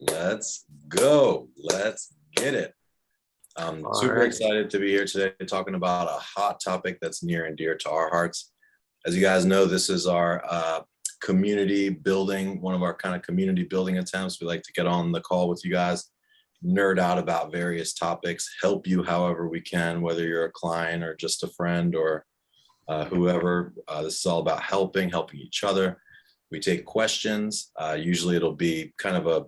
Let's go. Let's get it. I'm All super right. excited to be here today talking about a hot topic that's near and dear to our hearts. As you guys know, this is our community building, one of our kind of community building attempts. We like to get on the call with you guys, nerd out about various topics, help you however we can, whether you're a client or just a friend or whoever. This is all about helping each other. We take questions. Usually it'll be kind of a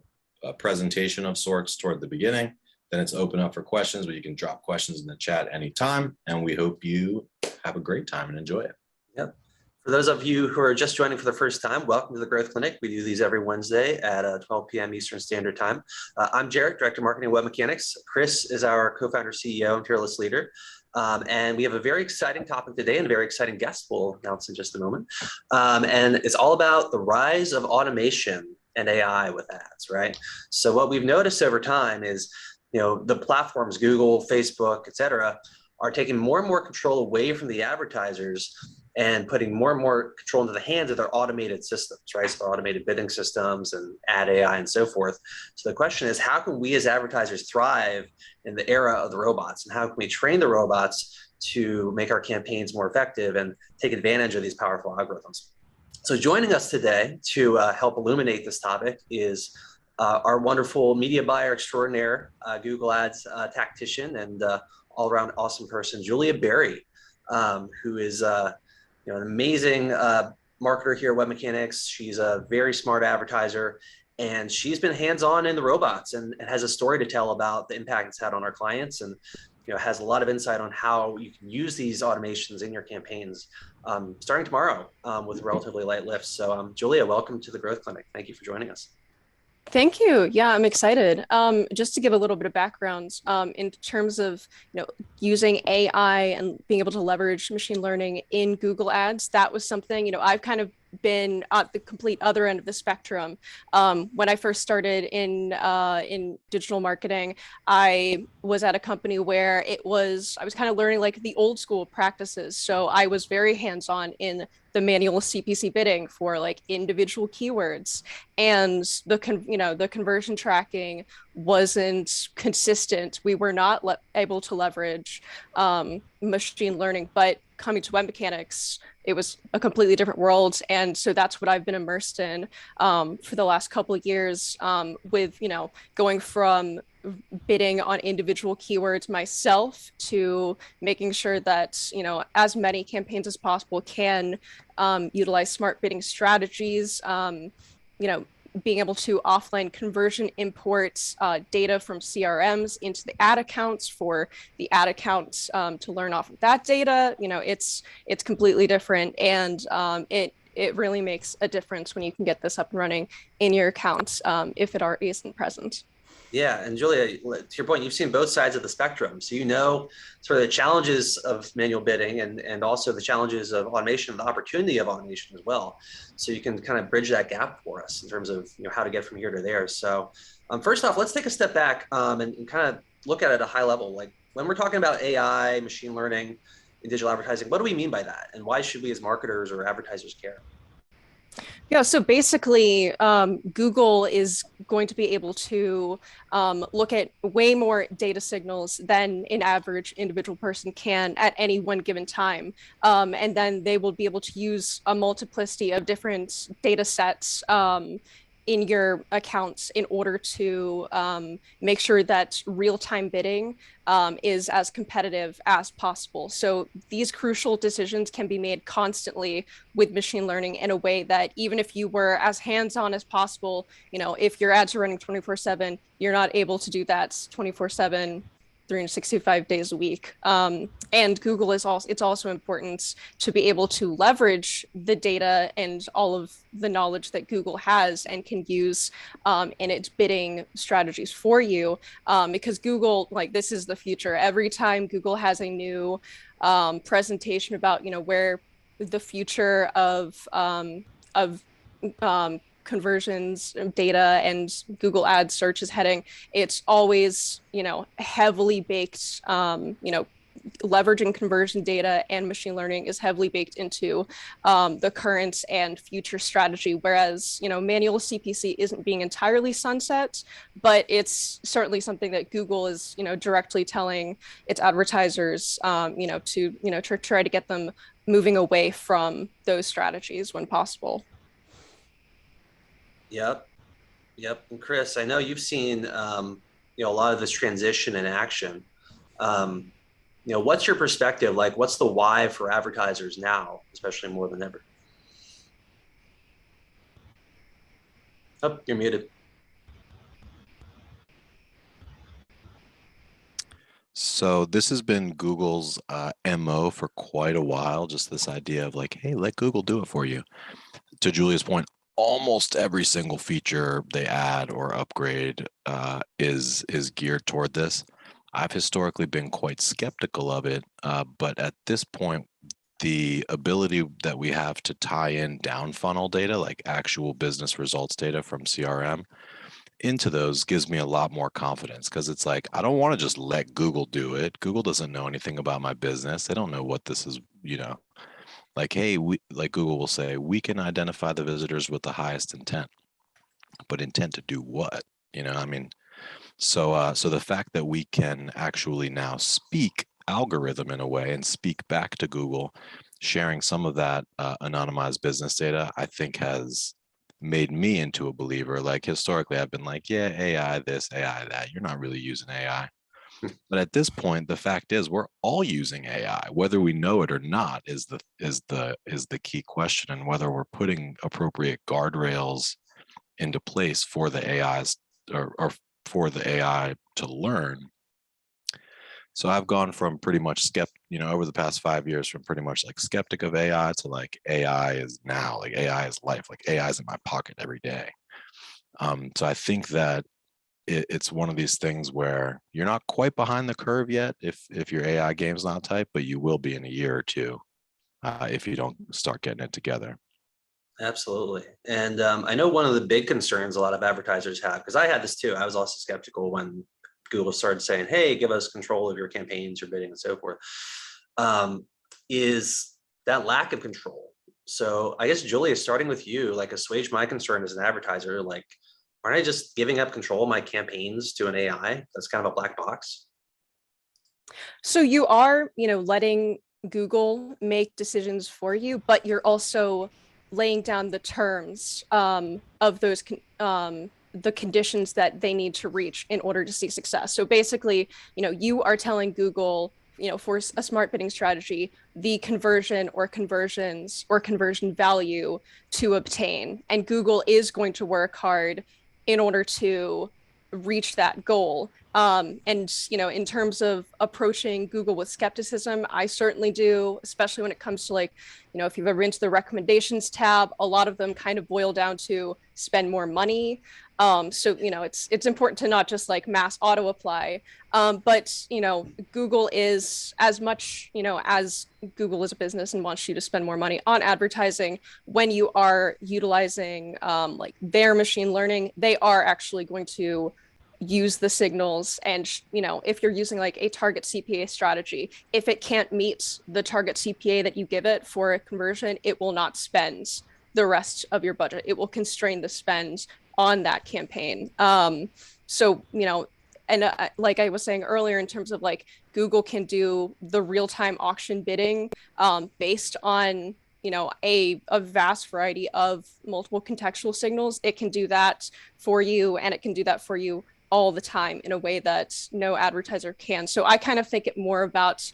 presentation of sorts toward the beginning. Then it's open up for questions, but you can drop questions in the chat anytime. And we hope you have a great time and enjoy it. Yep. For those of you who are just joining for the first time, welcome to the Growth Clinic. We do these every Wednesday at 12 p.m. Eastern Standard Time. I'm Jarrett, Director of Marketing and Web Mechanics. Chris is our co-founder, CEO, and fearless leader. And we have a very exciting topic today and a very exciting guest we'll announce in just a moment. And it's all about the rise of automation and AI with ads, right? So what we've noticed over time is, the platforms, Google, Facebook, et cetera, are taking more and more control away from the advertisers and putting more and more control into the hands of their automated systems, right? So automated bidding systems and ad AI and so forth. So the question is, how can we as advertisers thrive in the era of the robots? And how can we train the robots to make our campaigns more effective and take advantage of these powerful algorithms? So joining us today to help illuminate this topic is our wonderful media buyer extraordinaire, Google Ads tactician, and all-around awesome person, Julia Berry, who is an amazing marketer here at Web Mechanics. She's a very smart advertiser, and she's been hands-on in the robots and has a story to tell about the impact it's had on our clients, and has a lot of insight on how you can use these automations in your campaigns starting tomorrow with relatively light lifts. So Julia, welcome to the Growth Clinic. Thank you for joining us. Thank you. Yeah, I'm excited. Just to give a little bit of background, in terms of using AI and being able to leverage machine learning in Google Ads, that was something I've kind of been at the complete other end of the spectrum. When I first started in digital marketing, I was at a company where I was kind of learning like the old school practices. So I was very hands-on in the manual CPC bidding for like individual keywords, and the conversion tracking wasn't consistent. We were not able to leverage machine learning, but coming to web mechanics, it was a completely different world. And so that's what I've been immersed in for the last couple of years, with going from bidding on individual keywords myself to making sure that as many campaigns as possible can utilize smart bidding strategies, being able to offline conversion imports data from CRMs into the ad accounts for the ad accounts to learn off of that data. It's completely different, and it really makes a difference when you can get this up and running in your accounts if it already isn't present. Yeah, and Julia, to your point, you've seen both sides of the spectrum. So sort of the challenges of manual bidding and also the challenges of automation, the opportunity of automation as well. So you can kind of bridge that gap for us in terms of how to get from here to there. So first off, let's take a step back and kind of look at it at a high level. Like when we're talking about AI, machine learning, in digital advertising, what do we mean by that? And why should we as marketers or advertisers care? Yeah, so basically, Google is going to be able to look at way more data signals than an average individual person can at any one given time. And then they will be able to use a multiplicity of different data sets in your accounts in order to make sure that real-time bidding is as competitive as possible. So these crucial decisions can be made constantly with machine learning in a way that even if you were as hands-on as possible, if your ads are running 24/7, you're not able to do that 24/7 365 days a week. And Google it's also important to be able to leverage the data and all of the knowledge that Google has and can use in its bidding strategies for you. Because Google, this is the future. Every time Google has a new presentation about, where the future of conversions data and Google Ads search is heading, it's always, heavily baked, leveraging conversion data and machine learning is heavily baked into the current and future strategy. Whereas, manual CPC isn't being entirely sunset, but it's certainly something that Google is, directly telling its advertisers, to try to get them moving away from those strategies when possible. Yep. Yep. And Chris, I know you've seen, a lot of this transition in action. What's your perspective? Like, what's the why for advertisers now, especially more than ever? Oh, you're muted. So this has been Google's MO for quite a while, just this idea of like, hey, let Google do it for you. To Julia's point, almost every single feature they add or upgrade is geared toward this. I've historically been quite skeptical of it, but at this point, the ability that we have to tie in down funnel data, like actual business results data from CRM, into those gives me a lot more confidence, because it's like, I don't want to just let Google do it. Google doesn't know anything about my business. They don't know what this is, like, hey, like Google will say, we can identify the visitors with the highest intent, but intent to do what? I mean, so the fact that we can actually now speak algorithm in a way and speak back to Google, sharing some of that anonymized business data, I think has made me into a believer. Like historically, I've been like, yeah, AI this, AI that. You're not really using AI. But at this point, the fact is we're all using AI, whether we know it or not is the key question, and whether we're putting appropriate guardrails into place for the AIs or for the AI to learn. So I've gone from pretty much over the past 5 years, from pretty much like skeptic of AI to like AI is now, like AI is life, like AI is in my pocket every day. So I think that it's one of these things where you're not quite behind the curve yet if your AI game's not tight, but you will be in a year or two if you don't start getting it together. Absolutely. And I know one of the big concerns a lot of advertisers have, because I had this too. I was also skeptical when Google started saying, hey, give us control of your campaigns, your bidding, and so forth, is that lack of control. So I guess, Julia, starting with you, like, assuage my concern as an advertiser, like, aren't I just giving up control of my campaigns to an AI that's kind of a black box? So you are, letting Google make decisions for you, but you're also laying down the terms of those the conditions that they need to reach in order to see success. So basically, you are telling Google, for a smart bidding strategy, the conversion or conversions or conversion value to obtain. And Google is going to work hard in order to reach that goal. And, in terms of approaching Google with skepticism, I certainly do, especially when it comes to, like, if you've ever been to the recommendations tab, a lot of them kind of boil down to spend more money. So, it's important to not just like mass auto apply, but, Google is, as much, as Google is a business and wants you to spend more money on advertising, when you are utilizing like their machine learning, they are actually going to use the signals. And, if you're using like a target CPA strategy, if it can't meet the target CPA that you give it for a conversion, it will not spend the rest of your budget. It will constrain the spend on that campaign. So, and like I was saying earlier, in terms of like Google can do the real-time auction bidding based on, a vast variety of multiple contextual signals. It can do that for you, and it can do that for you all the time in a way that no advertiser can. So I kind of think it more about,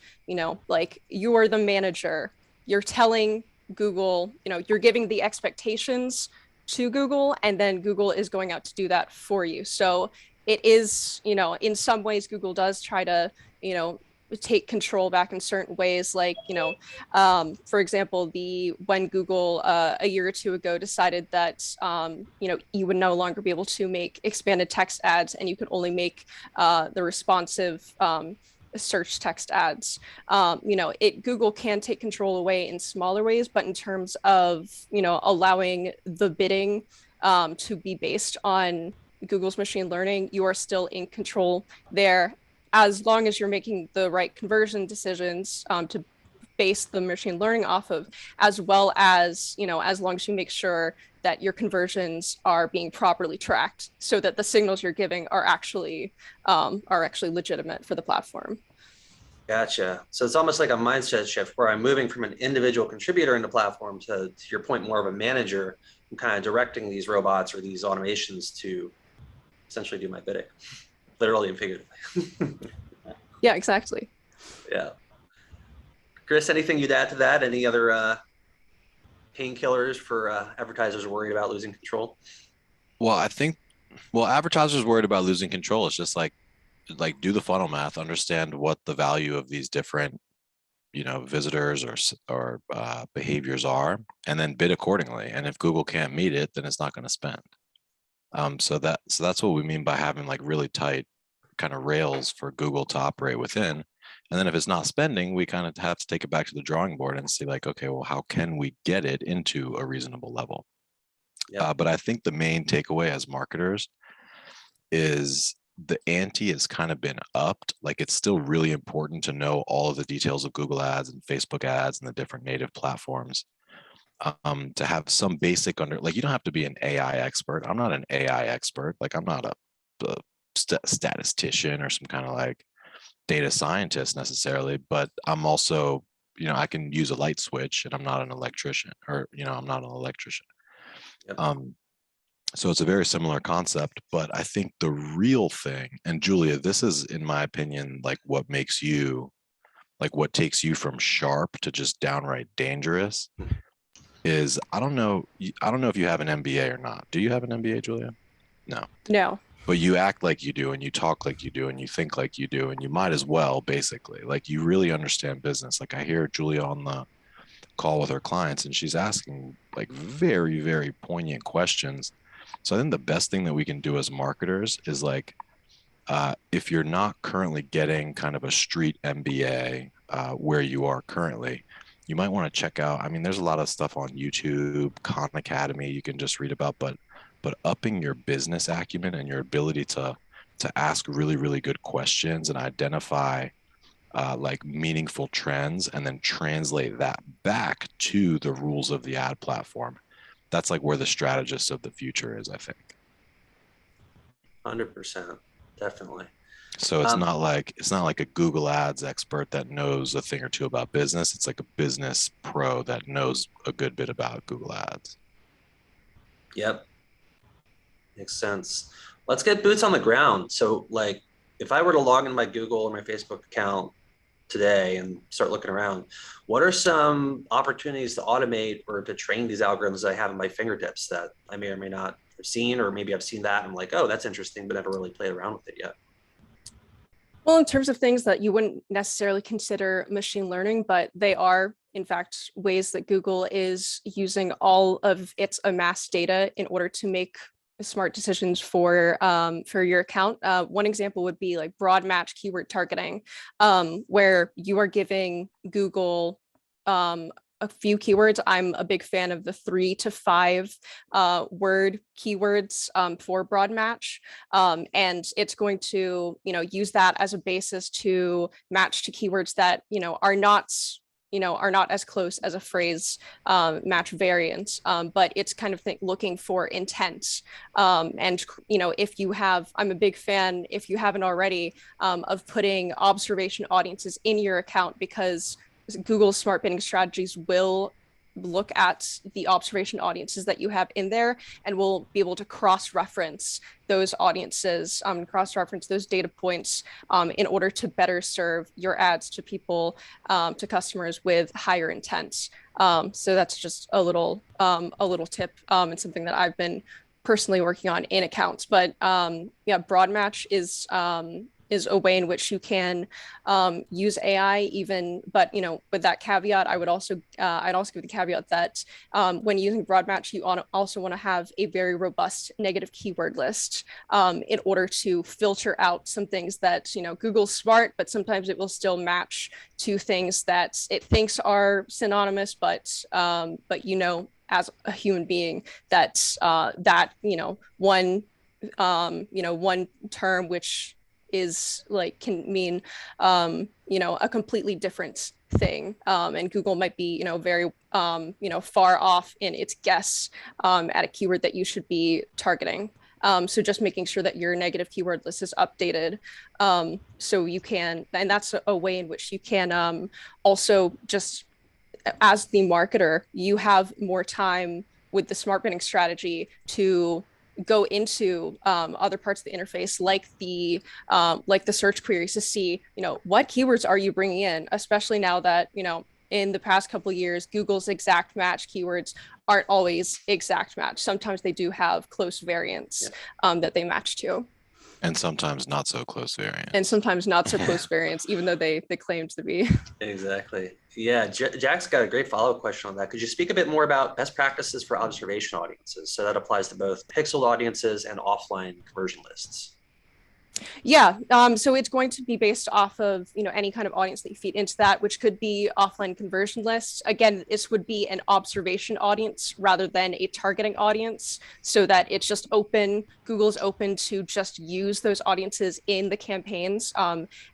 like, you are the manager. You're telling Google, you're giving the expectations to Google, and then Google is going out to do that for you. So it is, in some ways, Google does try to, take control back in certain ways. Like, for example, when Google a year or two ago decided that, you would no longer be able to make expanded text ads, and you could only make the responsive search text ads. Google can take control away in smaller ways, but in terms of, allowing the bidding to be based on Google's machine learning, you are still in control there. as long as you're making the right conversion decisions to base the machine learning off of, as well as, as long as you make sure that your conversions are being properly tracked so that the signals you're giving are actually legitimate for the platform. Gotcha. So it's almost like a mindset shift where I'm moving from an individual contributor in the platform to your point, more of a manager and kind of directing these robots or these automations to essentially do my bidding, literally and figuratively. Yeah, exactly. Yeah. Chris, anything you'd add to that? Any other painkillers for advertisers worried about losing control? Well, I think, advertisers worried about losing control. It's just like do the funnel math, understand what the value of these different, visitors or behaviors are, and then bid accordingly. And if Google can't meet it, then it's not going to spend. So that's what we mean by having like really tight kind of rails for Google to operate within. And then if it's not spending, we kind of have to take it back to the drawing board and see like, okay, well, how can we get it into a reasonable level? Yep. But I think the main takeaway as marketers is the ante has kind of been upped. Like it's still really important to know all of the details of Google ads and Facebook ads and the different native platforms. To have some basic you don't have to be an AI expert. I'm not an AI expert. Like I'm not a statistician or some kind of like data scientist necessarily, but I'm also, I can use a light switch and I'm not an electrician, or, I'm not an electrician. Yep. So it's a very similar concept, but I think the real thing, and Julia, this is in my opinion, like what takes you from sharp to just downright dangerous is, I don't know if you have an MBA or not. Do you have an MBA, Julia? No. But you act like you do, and you talk like you do, and you think like you do, and you might as well, basically. Like you really understand business. Like I hear Julia on the call with her clients, and she's asking like very, very poignant questions. So I think the best thing that we can do as marketers is like, if you're not currently getting kind of a street MBA where you are currently, you might want to check out. I mean, there's a lot of stuff on YouTube, Khan Academy you can just read about, but upping your business acumen and your ability to ask really, really good questions and identify like meaningful trends and then translate that back to the rules of the ad platform. That's like where the strategist of the future is, I think. 100%, definitely. So it's not like a Google Ads expert that knows a thing or two about business. It's like a business pro that knows a good bit about Google Ads. Yep. Makes sense. Let's get boots on the ground. So like if I were to log in my Google or my Facebook account today and start looking around, what are some opportunities to automate or to train these algorithms I have at my fingertips that I may or may not have seen, or maybe I've seen that and I'm like, oh, that's interesting, but never really played around with it yet? Well, in terms of things that you wouldn't necessarily consider machine learning, but they are, in fact, ways that Google is using all of its amassed data in order to make smart decisions for your account. One example would be like broad match keyword targeting, where you are giving Google a few keywords. I'm a big fan of the 3 to 5 word keywords for broad match. And it's going to, use that as a basis to match to keywords that, are not as close as a phrase match variants, but it's kind of looking for intent. And, if you have, I'm a big fan, if you haven't already, of putting observation audiences in your account, because Google's smart bidding strategies will look at the observation audiences that you have in there and will be able to cross-reference those audiences, cross-reference those data points in order to better serve your ads to people, to customers with higher intent. So that's just a little tip and something that I've been personally working on in accounts. But yeah, broad match is a way in which you can use AI even, but with that caveat, I'd also give the caveat that when using broad match, you also want to have a very robust negative keyword list in order to filter out some things that Google's smart, but sometimes it will still match to things that it thinks are synonymous, but as a human being, that one term which is like can mean a completely different thing, and Google might be very far off in its guess at a keyword that you should be targeting. So just making sure that your negative keyword list is updated, so you can, and that's a way in which you can also just, as the marketer, you have more time with the smart bidding strategy to go into other parts of the interface, like the search queries, to see what keywords are you bringing in, especially now that in the past couple of years Google's exact match keywords aren't always exact match. Sometimes they do have close variants that they match to, and sometimes not so close variants. and sometimes not so close variants, even though they claim to be. Exactly. Yeah, Jack's got a great follow-up question on that. Could you speak a bit more about best practices for observation audiences? So that applies to both pixeled audiences and offline conversion lists. Yeah, so it's going to be based off of any kind of audience that you feed into that, which could be offline conversion lists. Again, this would be an observation audience rather than a targeting audience, so that it's just open. Google's open to just use those audiences in the campaigns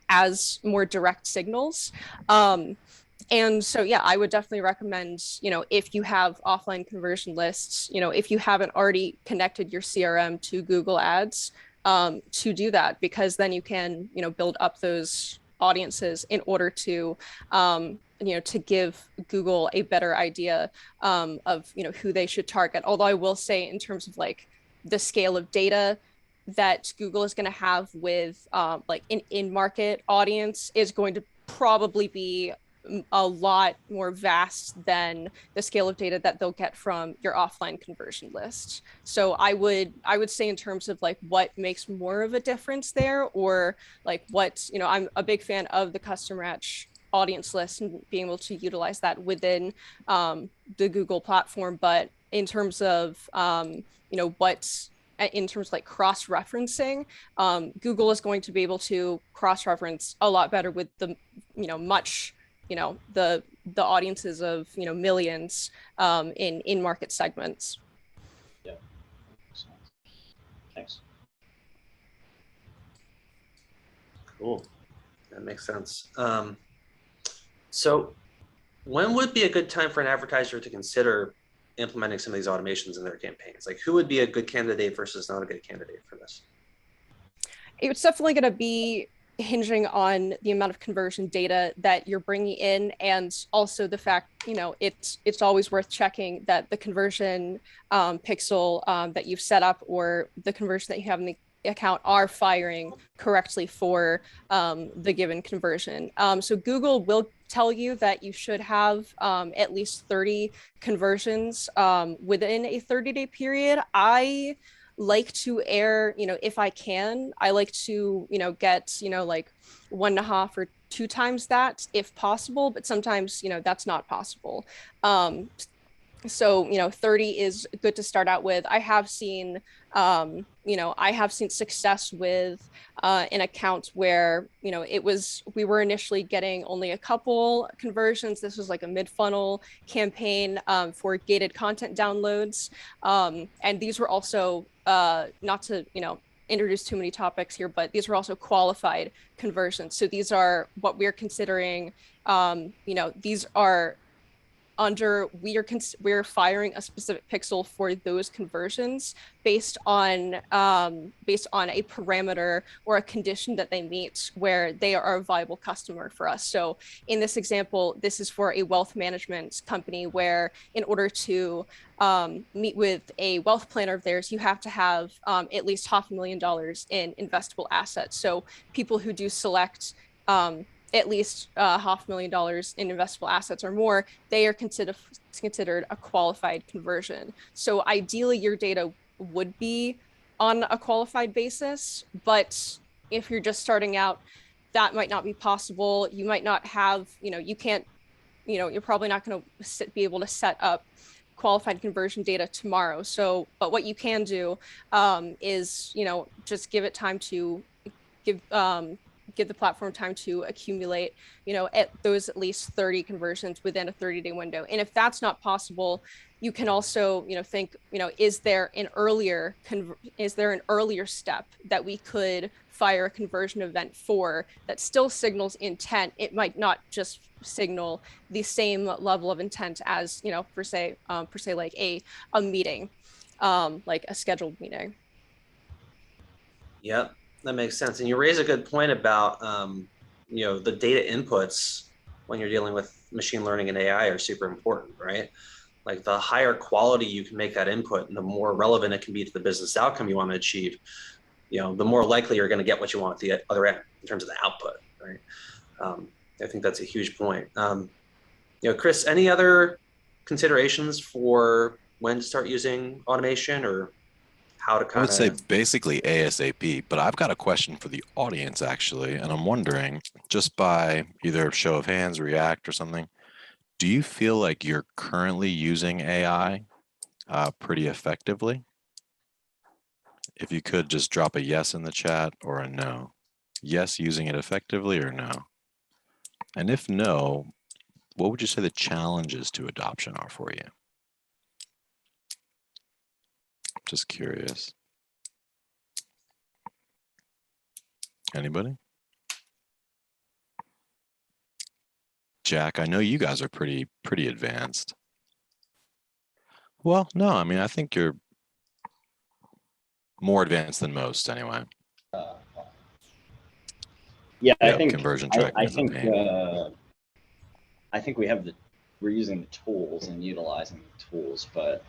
as more direct signals. And so, yeah, I would definitely recommend, if you have offline conversion lists, if you haven't already connected your CRM to Google Ads, to do that, because then you can build up those audiences in order to to give Google a better idea of who they should target. Although I will say, in terms of like the scale of data that Google is going to have with like an in-market audience is going to probably be a lot more vast than the scale of data that they'll get from your offline conversion list. So I would say, in terms of like what makes more of a difference there, or like what, I'm a big fan of the custom match audience list and being able to utilize that within the Google platform. But in terms of in terms of like cross-referencing, Google is going to be able to cross-reference a lot better with the much the audiences of millions in market segments. Yeah. Thanks. Cool. That makes sense. So when would be a good time for an advertiser to consider implementing some of these automations in their campaigns? Like, who would be a good candidate versus not a good candidate for this? It's definitely going to be hinging on the amount of conversion data that you're bringing in, and also the fact it's always worth checking that the conversion pixel that you've set up, or the conversion that you have in the account, are firing correctly for the given conversion. So Google will tell you that you should have at least 30 conversions within a 30-day period. I like to err, if I can, I like to, get, like 1.5 or 2 times that if possible, but sometimes, that's not possible. So 30 is good to start out with. I have seen success with an account where we were initially getting only a couple conversions. This was like a mid-funnel campaign for gated content downloads, and these were also not to introduce too many topics here, but these were also qualified conversions. So these are what we're considering. These are we're firing a specific pixel for those conversions based on a parameter or a condition that they meet, where they are a viable customer for us. So in this example, this is for a wealth management company, where in order to meet with a wealth planner of theirs, you have to have at least $500,000 in investable assets. So people who do select at least $500,000 in investable assets or more, they are considered a qualified conversion. So ideally, your data would be on a qualified basis, but if you're just starting out, that might not be possible. You might not have, you can't, you're probably not going to be able to set up qualified conversion data tomorrow. So, but what you can do is, just give it time to give the platform time to accumulate, at least 30 conversions within a 30-day window. And if that's not possible, you can also, think, is there an earlier step that we could fire a conversion event for that still signals intent? It might not just signal the same level of intent as, per se like a meeting, like a scheduled meeting. Yep, that makes sense. And you raise a good point about, the data inputs when you're dealing with machine learning and AI are super important, right? Like the higher quality you can make that input and the more relevant it can be to the business outcome you want to achieve, the more likely you're going to get what you want at the other end in terms of the output, right? I think that's a huge point. Chris, any other considerations for when to start using automation or how to I kind would say of... basically ASAP, but I've got a question for the audience actually, and I'm wondering, just by either show of hands, react, or something, do you feel like you're currently using AI pretty effectively? If you could just drop a yes in the chat or a no. Yes, using it effectively, or no? And if no, what would you say the challenges to adoption are for you? Just curious. Anybody? Jack, I know you guys are pretty advanced. Well, no, I mean, I think you're more advanced than most anyway. Yeah, I Yep, think conversion tracking I is a think pain. I think we're using the tools and utilizing the tools, but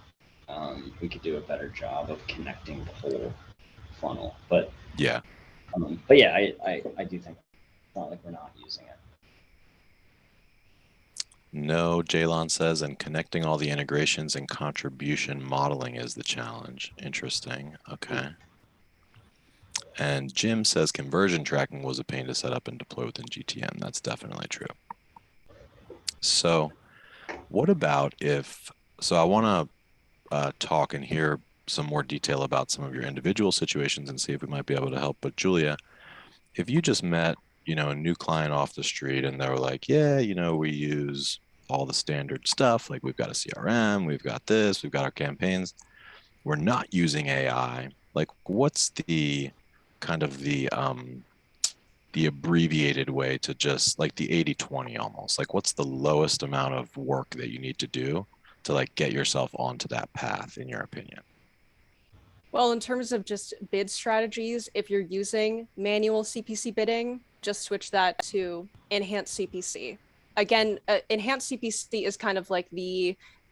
we could do a better job of connecting the whole funnel. But Yeah, yeah, I do think it's not like we're not using it. no, Jalon says, and connecting all the integrations and contribution modeling is the challenge. Interesting. Okay. And Jim says conversion tracking was a pain to set up and deploy within GTM. That's definitely true. So what about so I want to talk and hear some more detail about some of your individual situations and see if we might be able to help. But Julia, if you just met, a new client off the street and they were like, yeah, we use all the standard stuff. Like we've got a CRM, we've got this, we've got our campaigns. We're not using AI. Like what's the kind of the abbreviated way to just like the 80-20 almost? Like what's the lowest amount of work that you need to do to like get yourself onto that path, in your opinion? Well, in terms of just bid strategies, if you're using manual CPC bidding, just switch that to enhanced CPC. Again, enhanced CPC is kind of like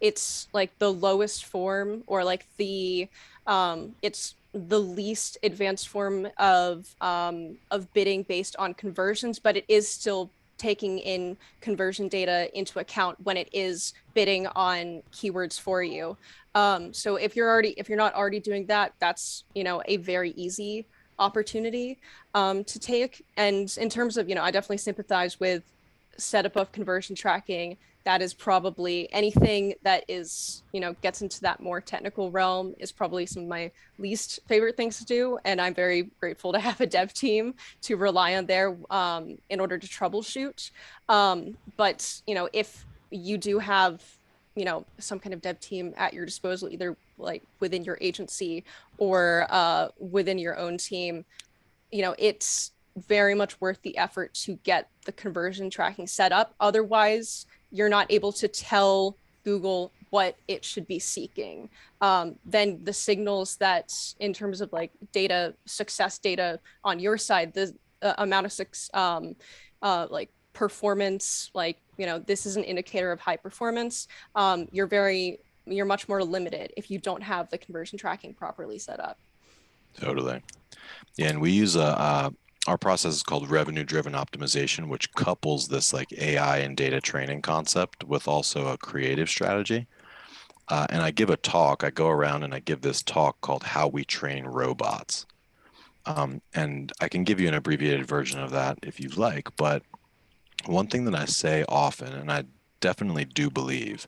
it's like the lowest form, or like it's the least advanced form of bidding based on conversions, but it is still taking in conversion data into account when it is bidding on keywords for you. So if you're not already doing that, that's, a very easy opportunity to take. And in terms of, I definitely sympathize with setup of conversion tracking. That is probably anything that is, gets into that more technical realm is probably some of my least favorite things to do. And I'm very grateful to have a dev team to rely on there in order to troubleshoot. But, if you do have, some kind of dev team at your disposal, either like within your agency or within your own team, it's very much worth the effort to get the conversion tracking set up. Otherwise, you're not able to tell Google what it should be seeking. Then the signals that, in terms of like success data on your side, the amount of like performance, like, this is an indicator of high performance. You're much more limited if you don't have the conversion tracking properly set up. Totally. Yeah, and we use our process is called revenue-driven optimization, which couples this like AI and data training concept with also a creative strategy. And I give a talk, I go around and I give this talk called How We Train Robots. And I can give you an abbreviated version of that if you'd like, but one thing that I say often, and I definitely do believe,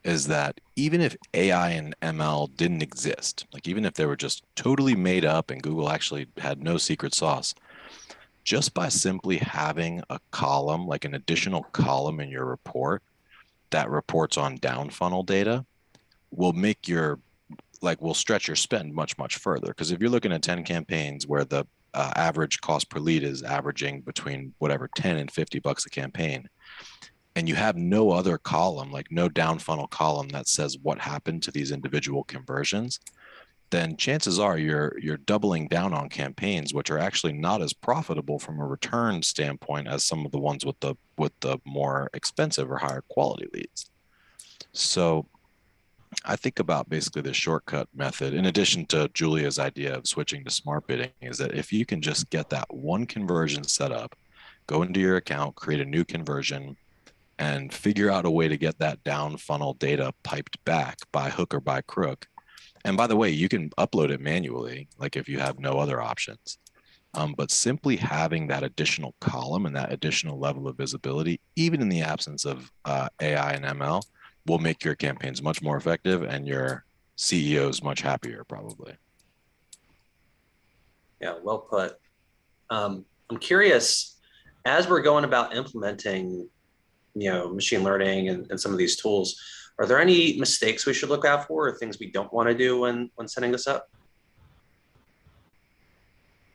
is that even if AI and ML didn't exist, like even if they were just totally made up and Google actually had no secret sauce, just by simply having a column, like an additional column in your report that reports on down funnel data, will make your will stretch your spend much, much further. Because if you're looking at 10 campaigns where the average cost per lead is averaging between whatever 10 and $50 a campaign, and you have no other column, like no down funnel column that says what happened to these individual conversions, then chances are you're doubling down on campaigns which are actually not as profitable from a return standpoint as some of the ones with the more expensive or higher quality leads. So I think about basically the shortcut method, in addition to Julia's idea of switching to smart bidding, is that if you can just get that one conversion set up, go into your account, create a new conversion, and figure out a way to get that down funnel data piped back by hook or by crook. And by the way, you can upload it manually, like if you have no other options. But simply having that additional column and that additional level of visibility, even in the absence of AI and ML, will make your campaigns much more effective and your CEOs much happier, probably. Yeah, well put. I'm curious, as we're going about implementing, machine learning and some of these tools, are there any mistakes we should look out for, or things we don't want to do when setting this up?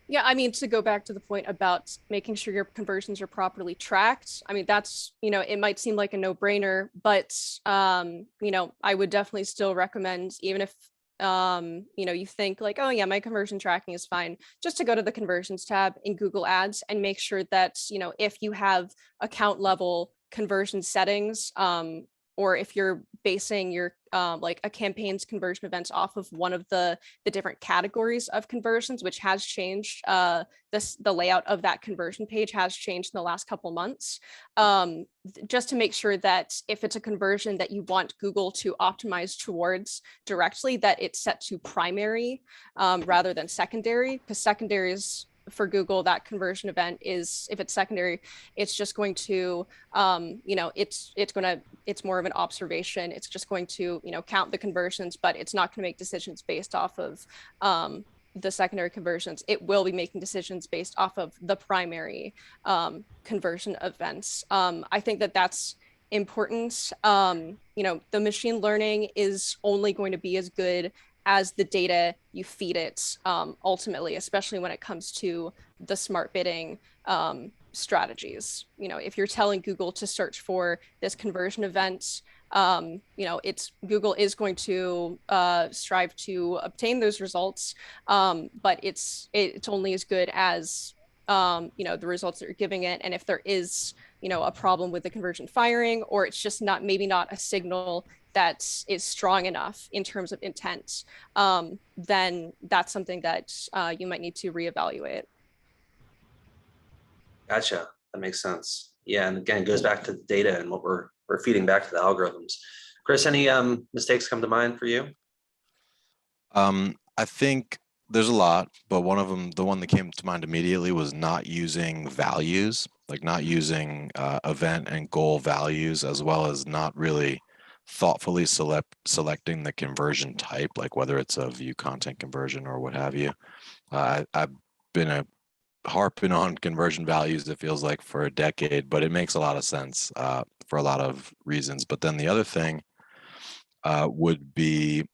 Yeah, I mean, to go back to the point about making sure your conversions are properly tracked, I mean, that's, it might seem like a no-brainer, but, I would definitely still recommend, even if, you think like, oh yeah, my conversion tracking is fine, just to go to the conversions tab in Google Ads and make sure that, if you have account level conversion settings, or if you're basing your like a campaign's conversion events off of one of the different categories of conversions, which has changed. The layout of that conversion page has changed in the last couple months, just to make sure that if it's a conversion that you want Google to optimize towards directly, that it's set to primary rather than secondary, because secondaries for Google, that conversion event is, if it's secondary, it's just going to, it's more of an observation. It's just going to, count the conversions, but it's not going to make decisions based off of the secondary conversions. It will be making decisions based off of the primary conversion events. I think that that's important. The machine learning is only going to be as good as the data you feed it, ultimately, especially when it comes to the smart bidding strategies. If you're telling Google to search for this conversion event, Google is going to strive to obtain those results, but it's only as good as the results that you're giving it. And if there is a problem with the conversion firing, or it's just maybe not a signal that is strong enough in terms of intent, then that's something that you might need to reevaluate. Gotcha. That makes sense. Yeah, and again, it goes back to the data and what we're feeding back to the algorithms. Chris, any mistakes come to mind for you? I think there's a lot, but one of them, the one that came to mind immediately, was not using values, like not using event and goal values, as well as not really thoughtfully selecting the conversion type, like whether it's a view content conversion or what have you. I've been harping on conversion values, it feels like, for a decade, but it makes a lot of sense for a lot of reasons. But then the other thing would be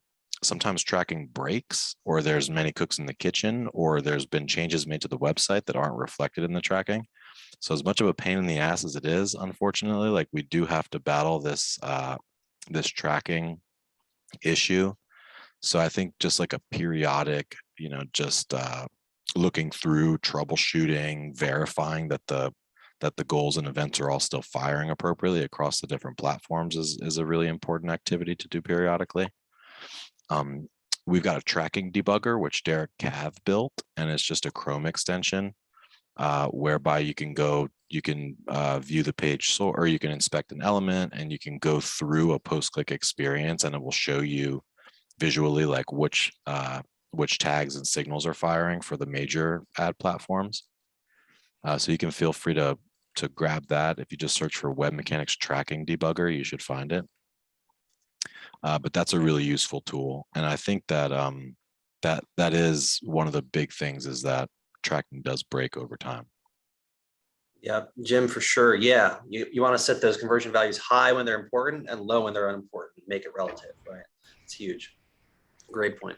sometimes tracking breaks, or there's many cooks in the kitchen, or there's been changes made to the website that aren't reflected in the tracking. So as much of a pain in the ass as it is, unfortunately, like we do have to battle this this tracking issue. So I think just like a periodic, just looking through, troubleshooting, verifying that the goals and events are all still firing appropriately across the different platforms is a really important activity to do periodically. We've got a tracking debugger, which Derek Cav built, and it's just a Chrome extension whereby you can view the page, or you can inspect an element, and you can go through a post-click experience, and it will show you visually like which tags and signals are firing for the major ad platforms. So you can feel free to grab that. If you just search for Web Mechanics Tracking Debugger, you should find it. But that's a really useful tool, and I think that that is one of the big things, is that tracking does break over time. Yeah, Jim, for sure. Yeah, you want to set those conversion values high when they're important and low when they're unimportant. Make it relative, right? It's huge. Great point.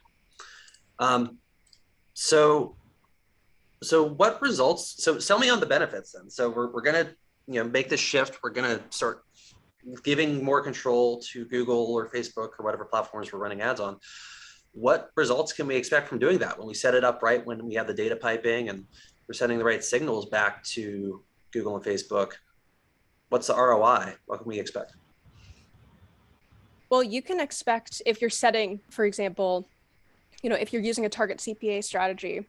So what results? So tell me on the benefits then. So we're gonna make this shift. We're gonna start giving more control to Google or Facebook or whatever platforms we're running ads on. What results can we expect from doing that when we set it up right, when we have the data piping and we're sending the right signals back to Google and Facebook? What's the ROI? What can we expect? Well, you can expect, if you're setting, for example, if you're using a target CPA strategy,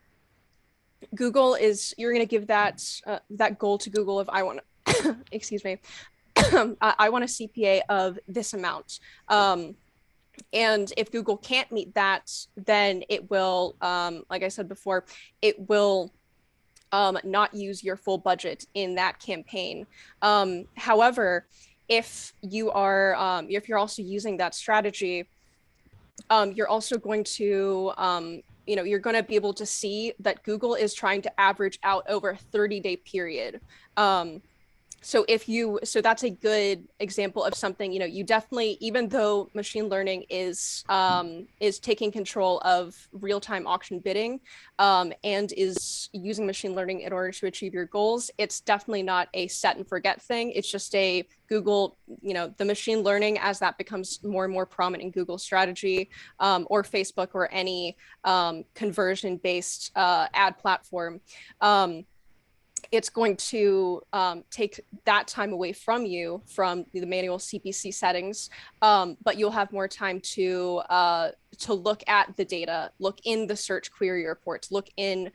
you're going to give that goal to Google of, I want to, excuse me, I want a CPA of this amount. And if Google can't meet that, then it will, like I said before, it will not use your full budget in that campaign. However, if you're also using that strategy, you're also going to, you're going to be able to see that Google is trying to average out over a 30-day period. So that's a good example of something, you definitely, even though machine learning is taking control of real-time auction bidding, and is using machine learning in order to achieve your goals, it's definitely not a set and forget thing. It's just a Google, the machine learning, as that becomes more and more prominent in Google strategy, or Facebook, or any conversion-based ad platform, it's going to take that time away from you from the manual CPC settings, but you'll have more time to look at the data, look in the search query reports, look in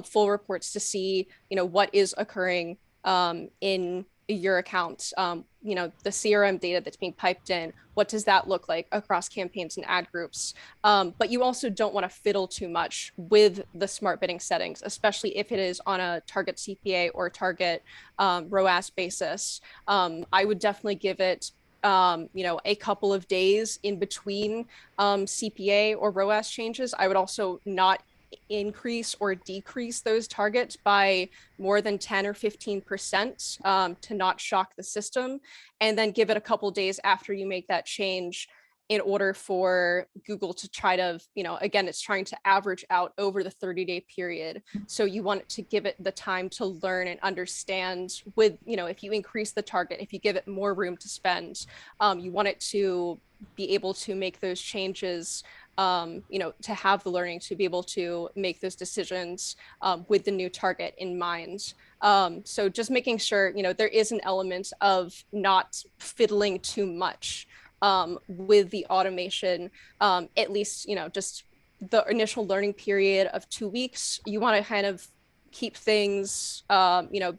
full reports to see what is occurring in your account, the CRM data that's being piped in, what does that look like across campaigns and ad groups? But you also don't want to fiddle too much with the smart bidding settings, especially if it is on a target CPA or target ROAS basis. I would definitely give it a couple of days in between CPA or ROAS changes. I would also not increase or decrease those targets by more than 10 or 15% to not shock the system, and then give it a couple days after you make that change in order for Google to try to, again, it's trying to average out over the 30-day period. So you want it to give it the time to learn and understand with, if you increase the target, if you give it more room to spend, you want it to be able to make those changes, to have the learning to be able to make those decisions with the new target in mind. So just making sure, there is an element of not fiddling too much with the automation, at least, just the initial learning period of 2 weeks. You want to kind of keep things,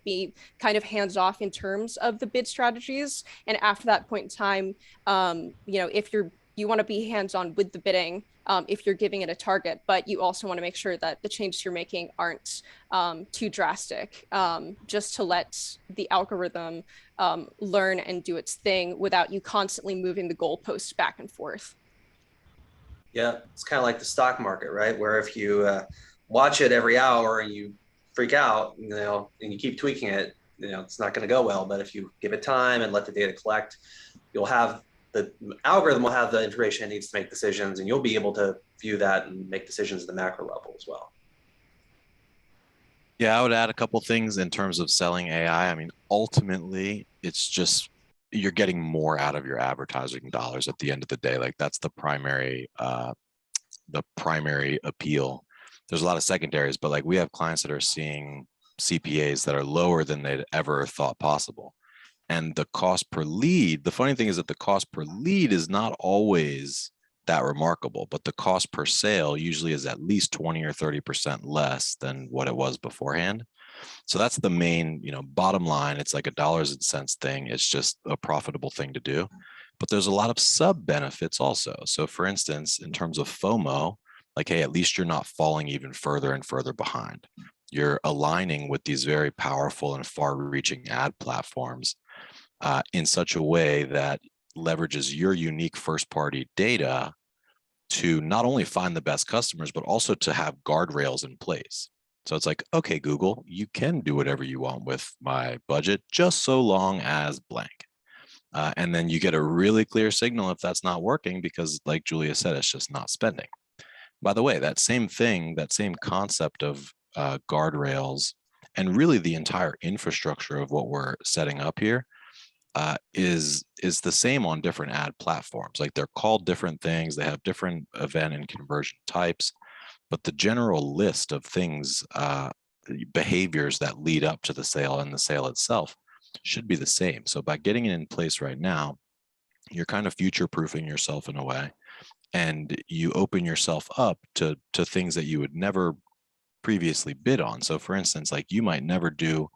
be kind of hands off in terms of the bid strategies. And after that point in time, if you want to be hands-on with the bidding if you're giving it a target, but you also want to make sure that the changes you're making aren't too drastic, just to let the algorithm learn and do its thing without you constantly moving the goalposts back and forth. Yeah, it's kind of like the stock market, right? Where if you watch it every hour and you freak out, and you keep tweaking it, it's not going to go well. But if you give it time and let the data collect, the algorithm will have the information it needs to make decisions, and you'll be able to view that and make decisions at the macro level as well. Yeah, I would add a couple things in terms of selling AI. I mean, ultimately, it's just you're getting more out of your advertising dollars at the end of the day. Like that's the primary appeal. There's a lot of secondaries, but like we have clients that are seeing CPAs that are lower than they'd ever thought possible. And the cost per lead, the funny thing is that the cost per lead is not always that remarkable, but the cost per sale usually is at least 20 or 30% less than what it was beforehand. So that's the main, bottom line. It's like a dollars and cents thing. It's just a profitable thing to do. But there's a lot of sub benefits also. So for instance, in terms of FOMO, like, hey, at least you're not falling even further and further behind. You're aligning with these very powerful and far-reaching ad platforms in such a way that leverages your unique first-party data to not only find the best customers, but also to have guardrails in place. So it's like, okay, Google, you can do whatever you want with my budget, just so long as blank. And then you get a really clear signal if that's not working, because like Julia said, it's just not spending. By the way, that same thing, that same concept of guardrails, and really the entire infrastructure of what we're setting up here is the same on different ad platforms. Like, they're called different things, they have different event and conversion types, but the general list of things, behaviors that lead up to the sale and the sale itself should be the same. So by getting it in place right now, you're kind of future-proofing yourself in a way, and you open yourself up to things that you would never previously bid on. So for instance, like, you might never do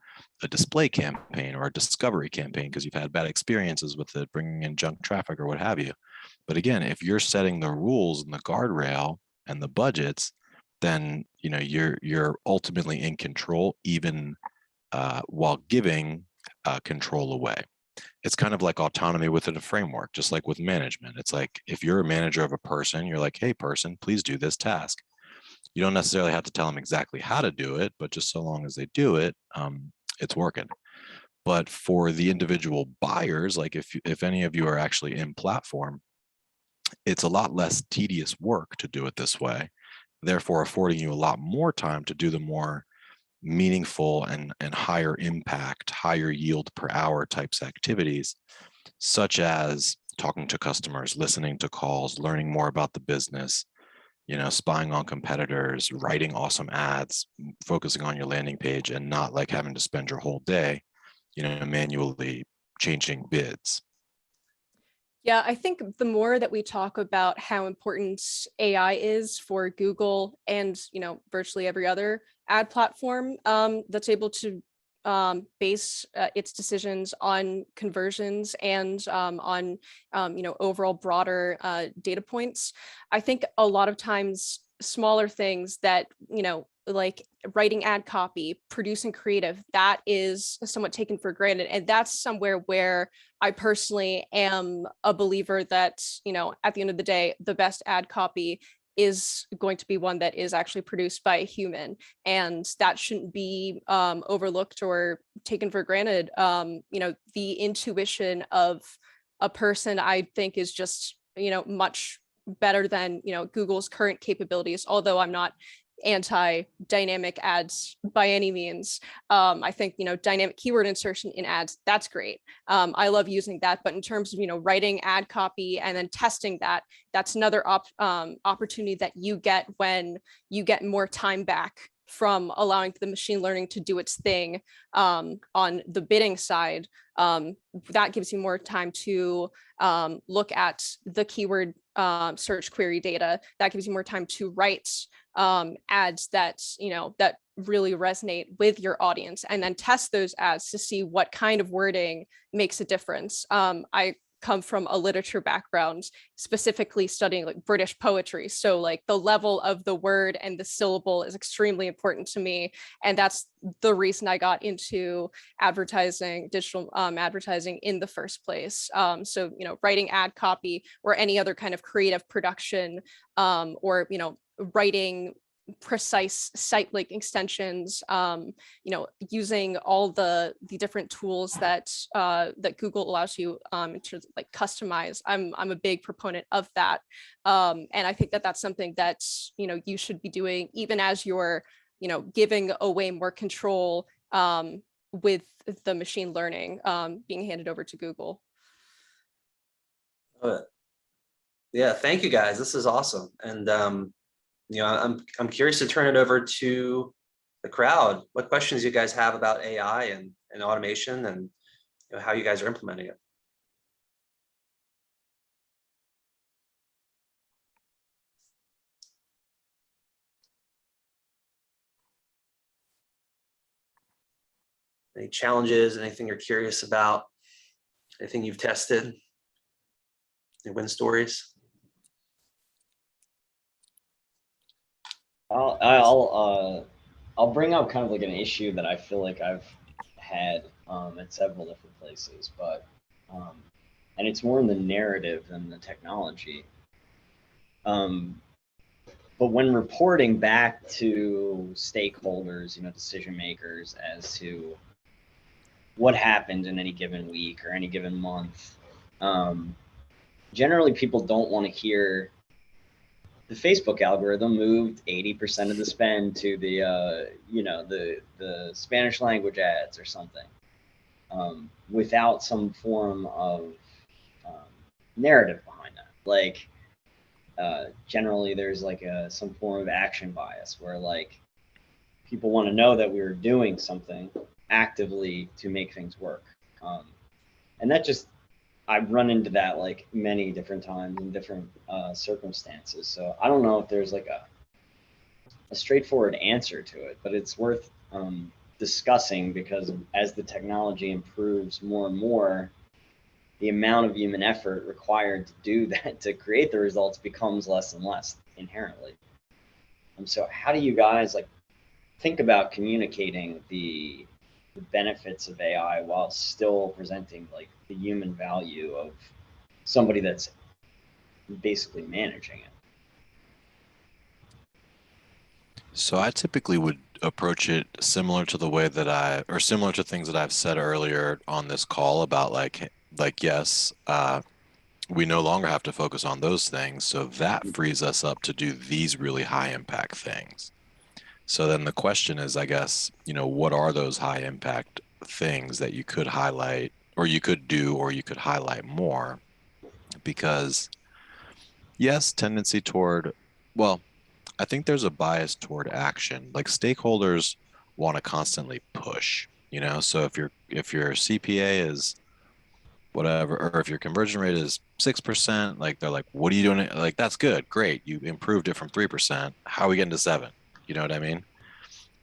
a display campaign or a discovery campaign because you've had bad experiences with it bringing in junk traffic or what have you. But again, if you're setting the rules and the guardrail and the budgets, then you're ultimately in control, even while giving control away. It's kind of like autonomy within a framework, just like with management. It's like, if you're a manager of a person, you're like, hey person, please do this task. You don't necessarily have to tell them exactly how to do it, but just so long as they do it, it's working. But for the individual buyers, like if any of you are actually in platform, it's a lot less tedious work to do it this way, therefore affording you a lot more time to do the more meaningful and higher impact, higher yield per hour types activities, such as talking to customers, listening to calls, learning more about the business, spying on competitors, writing awesome ads, focusing on your landing page, and not like having to spend your whole day, manually changing bids. Yeah, I think the more that we talk about how important AI is for Google and, virtually every other ad platform that's able to base its decisions on conversions and on, overall broader data points. I think a lot of times smaller things that, like writing ad copy, producing creative, that is somewhat taken for granted. And that's somewhere where I personally am a believer that, at the end of the day, the best ad copy is going to be one that is actually produced by a human, and that shouldn't be overlooked or taken for granted. The intuition of a person, I think, is just, much better than, Google's current capabilities, although I'm not anti-dynamic ads by any means. I think, dynamic keyword insertion in ads, that's great. I love using that. But in terms of, writing ad copy and then testing that, that's another opportunity that you get when you get more time back from allowing the machine learning to do its thing on the bidding side. That gives you more time to look at the keyword search query data. That gives you more time to write ads that that really resonate with your audience, and then test those ads to see what kind of wording makes a difference. I come from a literature background, specifically studying like British poetry, so like the level of the word and the syllable is extremely important to me, and that's the reason I got into advertising, digital advertising in the first place. So writing ad copy or any other kind of creative production, or writing precise site link extensions, using all the different tools that that Google allows you in terms of like customize. I'm a big proponent of that, and I think that that's something that you should be doing even as you're giving away more control with the machine learning being handed over to Google. Yeah, thank you guys. This is awesome. And I'm curious to turn it over to the crowd. What questions you guys have about AI and automation, and how you guys are implementing it. Any challenges, anything you're curious about, anything you've tested, any win stories? I'll bring up kind of like an issue that I feel like I've had at several different places, but and it's more in the narrative than the technology. But when reporting back to stakeholders, decision makers, as to what happened in any given week or any given month, Generally people don't want to hear the Facebook algorithm moved 80% of the spend to the the Spanish language ads or something, without some form of narrative behind that. Like generally there's like some form of action bias where like people want to know that we were doing something actively to make things work, and that just I've run into that like many different times in different circumstances. So I don't know if there's like a straightforward answer to it, but it's worth discussing, because as the technology improves more and more, the amount of human effort required to do that, to create the results, becomes less and less inherently. So how do you guys like think about communicating the benefits of AI while still presenting like the human value of somebody that's basically managing it? So I typically would approach it similar to the way that or similar to things that I've said earlier on this call about yes, we no longer have to focus on those things. So that frees us up to do these really high impact things. So then the question is, I guess, what are those high impact things that you could highlight, or you could do, or you could highlight more? Because yes, tendency toward, well, I think there's a bias toward action. Like stakeholders want to constantly push, so if your CPA is whatever, or if your conversion rate is 6%, like they're like, what are you doing? Like, that's good, great, you improved it from 3%. How are we getting to 7? You know what I mean?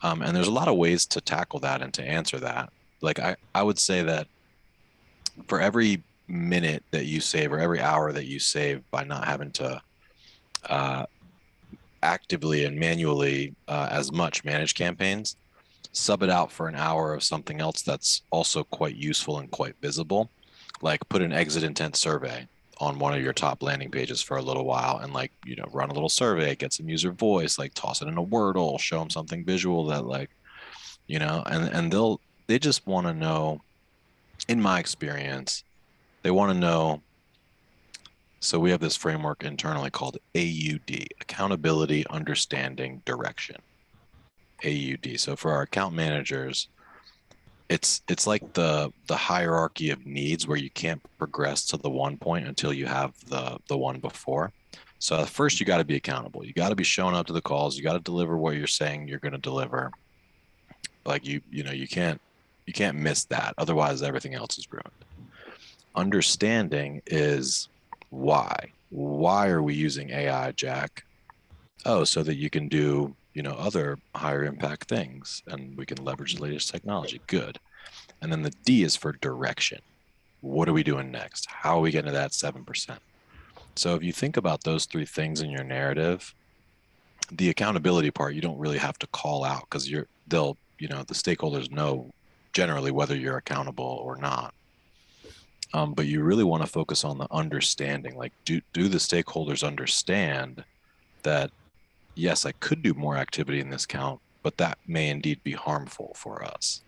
And there's a lot of ways to tackle that and to answer that. Like I would say that for every minute that you save, or every hour that you save by not having to actively and manually as much manage campaigns, sub it out for an hour of something else that's also quite useful and quite visible. Like put an exit intent survey on one of your top landing pages for a little while, and run a little survey, get some user voice, like toss it in a Wordle, show them something visual that and they just want to know, in my experience, they want to know. So we have this framework internally called AUD, accountability, understanding, direction. AUD. So for our account managers, it's like the hierarchy of needs, where you can't progress to the one point until you have the one before. So at first you got to be accountable. You got to be showing up to the calls. You got to deliver what you're saying you're going to deliver. Like you can't miss that. Otherwise everything else is ruined. Understanding is why. Why are we using AI, Jack? Oh, so that you can do other higher impact things, and we can leverage the latest technology. Good. And then the D is for direction. What are we doing next? How are we getting to that 7%? So if you think about those 3 things in your narrative, the accountability part, you don't really have to call out, because the stakeholders know generally whether you're accountable or not. But you really want to focus on the understanding. Like, do the stakeholders understand that, yes, I could do more activity in this count, but that may indeed be harmful for us?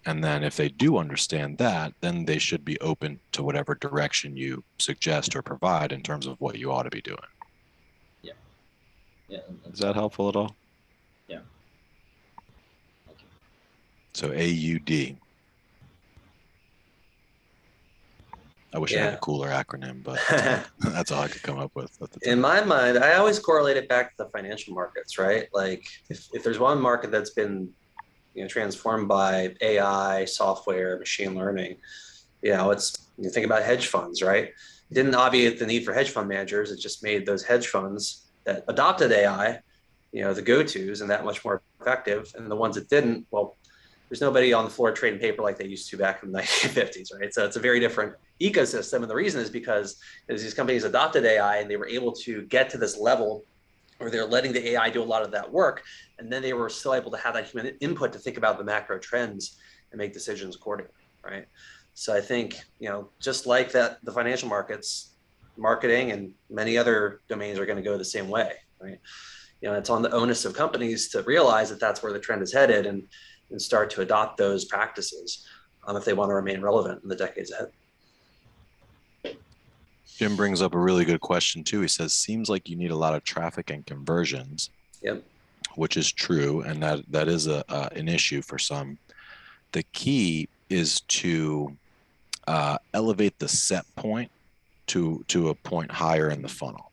And then if they do understand that, then they should be open to whatever direction you suggest or provide in terms of what you ought to be doing. Yeah. Yeah. Is that helpful at all? Yeah. Okay. So AUD. I wish I had a cooler acronym, but that's all I could come up with at the time. In my mind, I always correlate it back to the financial markets, right? Like if there's one market that's been transformed by AI, software, machine learning, you think about hedge funds, right? It didn't obviate the need for hedge fund managers. It just made those hedge funds that adopted AI, the go-tos, and that much more effective. And the ones that didn't, well, there's nobody on the floor trading paper like they used to back in the 1950s, right? So it's a very different ecosystem. And the reason is because as these companies adopted AI and they were able to get to this level where they're letting the AI do a lot of that work, and then they were still able to have that human input to think about the macro trends and make decisions accordingly, right? So I think, just like that, the financial markets, marketing, and many other domains are going to go the same way, right? It's on the onus of companies to realize that that's where the trend is headed and start to adopt those practices if they want to remain relevant in the decades ahead. Jim brings up a really good question too. He says, seems like you need a lot of traffic and conversions. Yep. Which is true, and that is an issue for some. The key is to elevate the set point to a point higher in the funnel.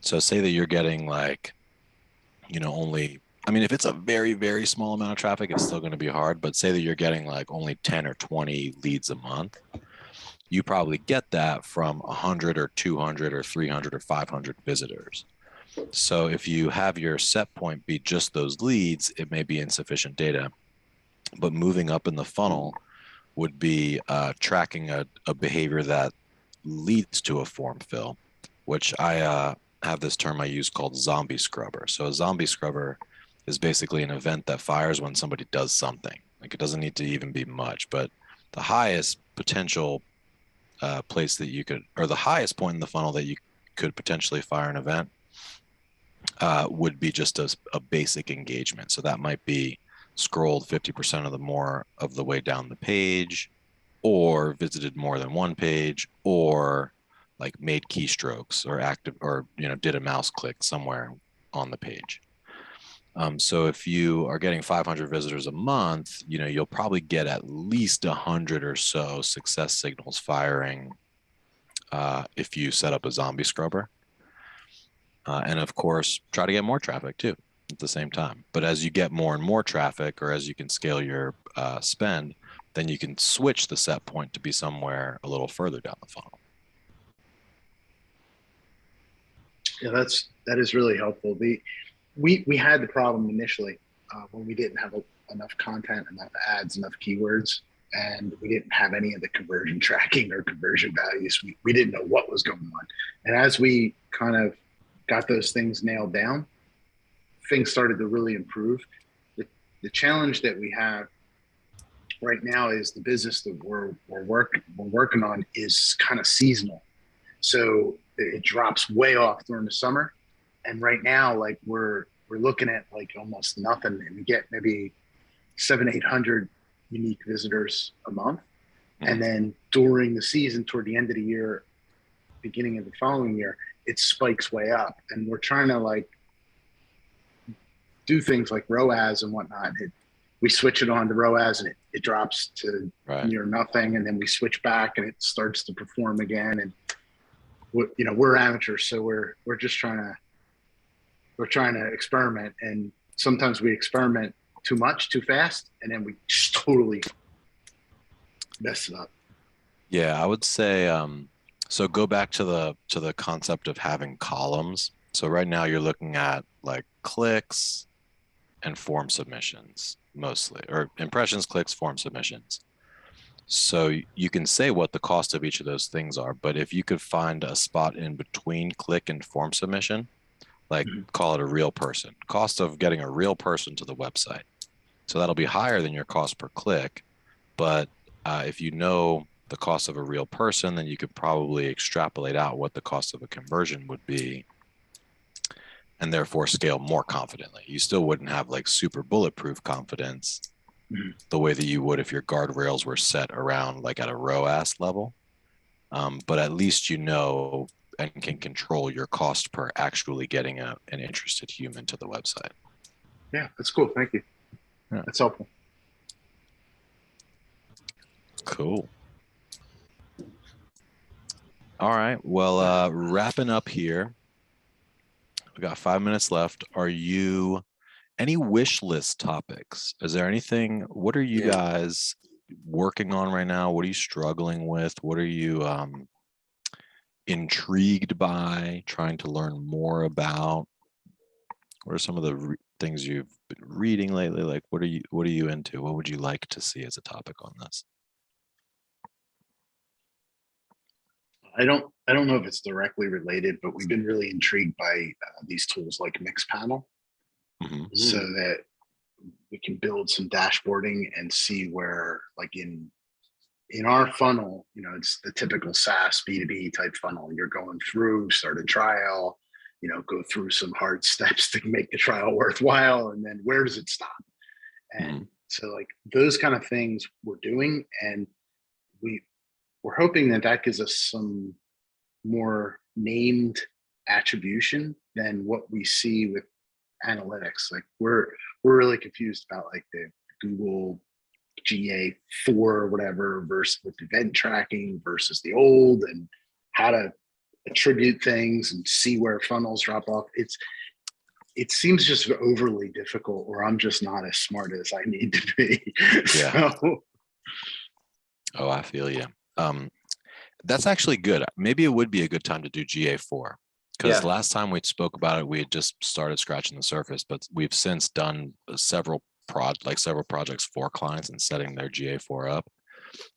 So say that you're getting like, only, I mean, if it's a very, very small amount of traffic, it's still going to be hard, but say that you're getting like only 10 or 20 leads a month, you probably get that from 100 or 200 or 300 or 500 visitors. So if you have your set point be just those leads, it may be insufficient data, but moving up in the funnel would be tracking a behavior that leads to a form fill, which I have this term I use called zombie scrubber. So a zombie scrubber is basically an event that fires when somebody does something. Like it doesn't need to even be much, but the highest potential place that you could, or the highest point in the funnel that you could potentially fire an event would be just a basic engagement. So that might be scrolled 50% of the more of the way down the page, or visited more than one page, or like made keystrokes or active, or did a mouse click somewhere on the page. So if you are getting 500 visitors a month, you'll probably get at least 100 or so success signals firing if you set up a zombie scrubber. And of course, try to get more traffic too at the same time. But as you get more and more traffic, or as you can scale your spend, then you can switch the set point to be somewhere a little further down the funnel. Yeah, that is really helpful. We had the problem initially when we didn't have enough content, enough ads, enough keywords, and we didn't have any of the conversion tracking or conversion values. We didn't know what was going on. And as we kind of got those things nailed down, things started to really improve. The challenge that we have right now is the business that we're working on is kind of seasonal. So it drops way off during the summer. And right now, like we're looking at like almost nothing, and we get maybe 700-800 unique visitors a month. And then during the season, toward the end of the year, beginning of the following year, it spikes way up. And we're trying to like do things like ROAS and whatnot. We switch it on to ROAS and it drops to near nothing. And then we switch back and it starts to perform again. And we're amateurs, so we're just trying to experiment. And sometimes we experiment too much, too fast, and then we just totally mess it up. Yeah, I would say so go back to the concept of having columns. So right now you're looking at like clicks and form submissions mostly, or impressions, clicks, form submissions. So you can say what the cost of each of those things are, but if you could find a spot in between click and form submission, like call it a real person, cost of getting a real person to the website. So that'll be higher than your cost per click. But if you know the cost of a real person, then you could probably extrapolate out what the cost of a conversion would be, and therefore scale more confidently. You still wouldn't have like super bulletproof confidence the way that you would if your guardrails were set around like at a ROAS level. But at least you know and can control your cost per actually getting an interested human to the website. Yeah, that's cool. Thank you. Yeah. That's helpful. Cool. All right. Well, wrapping up here. We got 5 minutes left. Are you any wish list topics? Is there anything? What are you guys working on right now? What are you struggling with? What are you intrigued by, trying to learn more about? What are some of the things you've been reading lately? Like, what are you into? What would you like to see as a topic on this? I don't know if it's directly related, but we've been really intrigued by these tools like Mixpanel, so that we can build some dashboarding and see where, like in our funnel, it's the typical SaaS B2B type funnel. You're going through, start a trial, go through some hard steps to make the trial worthwhile, and then where does it stop? And so like those kind of things we're doing, and we're hoping that gives us some more named attribution than what we see with analytics. Like we're really confused about like the Google GA4 or whatever versus with event tracking versus the old, and how to attribute things and see where funnels drop off. It seems just overly difficult, or I'm just not as smart as I need to be. Yeah. So, Oh, I feel you. That's actually good. Maybe it would be a good time to do GA4, because Yeah. last time we spoke about it, we had just started scratching the surface, but we've since done several projects for clients and setting their GA4 up.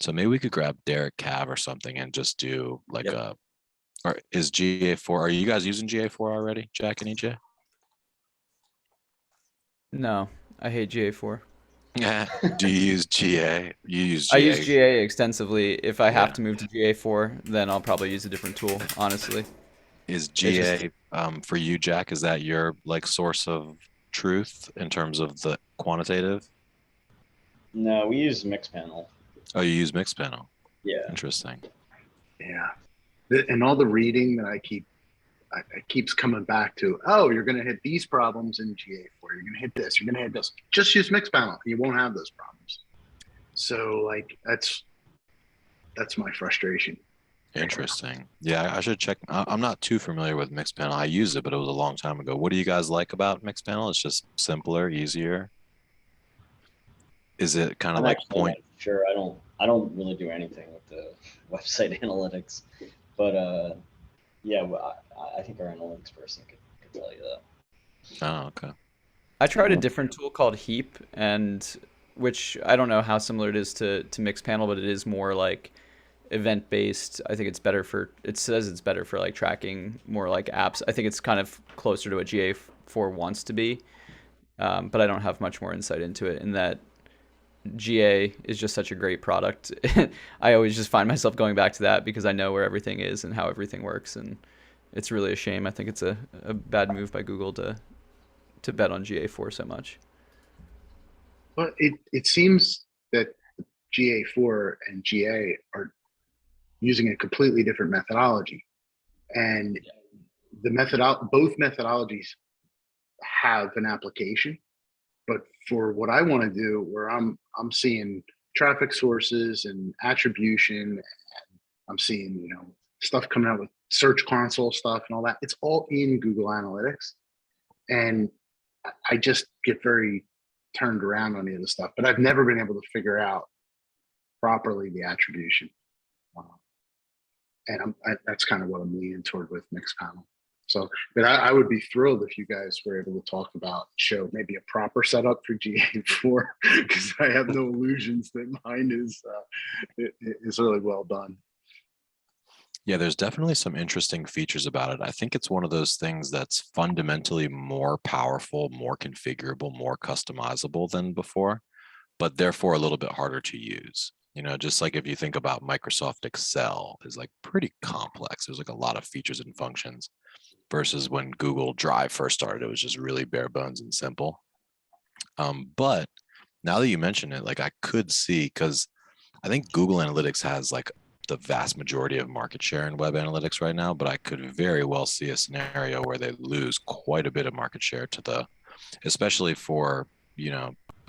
So maybe we could grab Derek Cav or something and just do like Yep. or is GA4, are you guys using GA4 already, Jack and EJ? No, I hate GA4. Do you use GA? You use I GA? use GA extensively. If I Yeah. have to move to GA4, then I'll probably use a different tool, honestly. Is It's just- GA for you, Jack? Is that your like source of truth in terms of the quantitative? No, we use Mixpanel. Oh, you use Mixpanel. Yeah. Interesting. yeah. And all the reading that I keeps coming back to, oh, you're going to hit these problems in GA4. You're going to hit this. You're going to hit this. Just use Mixpanel. You won't have those problems. So like, that's my frustration. Interesting. Yeah, I should check. I'm not too familiar with Mixpanel. I use it, but it was a long time ago. What do you guys like about Mixpanel? It's just simpler, easier. Is it kind of I'm like actually point? not sure. I don't really do anything with the website analytics, but yeah, well, I think our analytics person could tell you that. Oh, okay. I tried a different tool called Heap, and which I don't know how similar it is to Mixpanel, but it is more like event based. I think it's better for, it says it's better for like tracking more like apps. I think it's kind of closer to what GA4 wants to be, but I don't have much more insight into it. In that GA is just such a great product. I always just find myself going back to that because I know where everything is and how everything works, and it's really a shame. I think it's a bad move by Google to bet on GA4 so much. Well, it seems that GA4 and GA are using a completely different methodology, and both methodologies have an application. But for what I want to do, where I'm seeing traffic sources and attribution, and I'm seeing stuff coming out with Search Console stuff and all that, it's all in Google Analytics, and I just get very turned around on the other stuff. But I've never been able to figure out properly the attribution, and that's kind of what I'm leaning toward with Mixpanel. So, but I would be thrilled if you guys were able to talk about, show maybe a proper setup for GA4, because I have no illusions that mine is really well done. Yeah, there's definitely some interesting features about it. I think it's one of those things that's fundamentally more powerful, more configurable, more customizable than before, but therefore a little bit harder to use. Just like if you think about Microsoft Excel is like pretty complex. There's like a lot of features and functions versus when Google Drive first started, it was just really bare bones and simple. But now that you mention it, like I could see, because I think Google Analytics has like the vast majority of market share in web analytics right now, but I could very well see a scenario where they lose quite a bit of market share to especially for,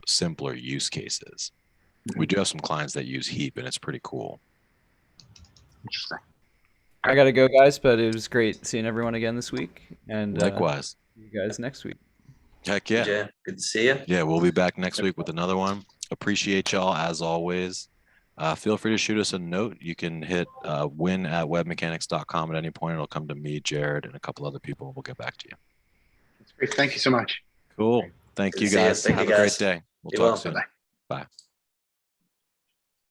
simpler use cases. We do have some clients that use Heap, and it's pretty cool. Interesting. I gotta go, guys, but it was great seeing everyone again this week, and Likewise. see you guys next week. Heck yeah. EJ, good to see you. Yeah, we'll be back next week with another one. Appreciate y'all as always. Feel free to shoot us a note. You can hit win@webmechanics.com at any point. It'll come to me, Jared, and a couple other people. We'll get back to you. That's great. Thank you so much. Cool. Thank Good you to see you. guys. Thank Have you, a great guys. day. We'll Be talk well. soon. Bye-bye. Bye.